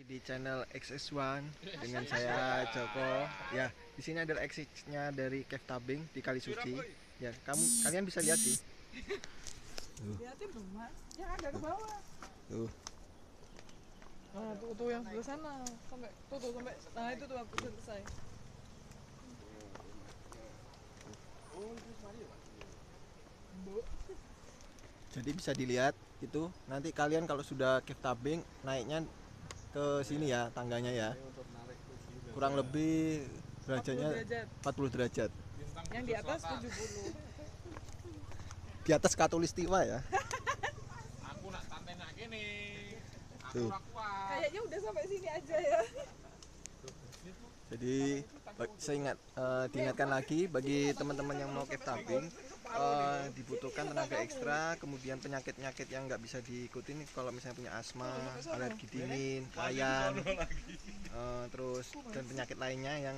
Di channel XS1 dengan saya Joko. Ya, di sini adalah exitnya dari Cave Tabing di Kali Suci. Ya, kalian bisa lihat sih. Lihatin dong mas, yang ada ke bawah. Tuh. Nah tuh yang sebelah sana sampai sampai nah itu tuh aku selesai. Jadi bisa dilihat itu nanti kalian kalau sudah Cave Tabing naiknya ke sini ya tangganya ya. Kurang lebih derajatnya 40 derajat. Yang di atas 70. Di atas Katulistiwa ya. Aku nak santai nak gini. Tuh. Kayaknya udah sampai sini aja ya. Jadi saya diingatkan lagi bagi teman-teman yang mau cave tabing, dibutuhkan tenaga ekstra, kemudian penyakit-penyakit yang nggak bisa diikuti kalau misalnya punya asma, alergi dingin, kayan, terus dan penyakit lainnya yang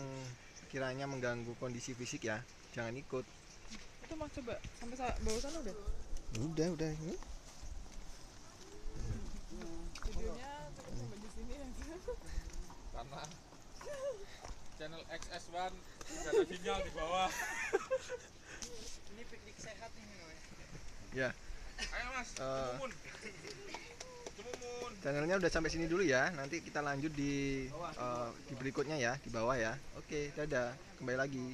kiranya mengganggu kondisi fisik ya, jangan ikut. Itu mas coba sampai bawah sana udah. Udah ini. Videonya cukup sampai di sini aja. Karena channel XS1 tidak ada sinyal di bawah. Ini piknik sehat nih Ya. Ayo mas, Cemumun. Channelnya udah sampai sini dulu ya. Nanti kita lanjut di berikutnya ya, di bawah ya. Oke, dadah. Kembali lagi.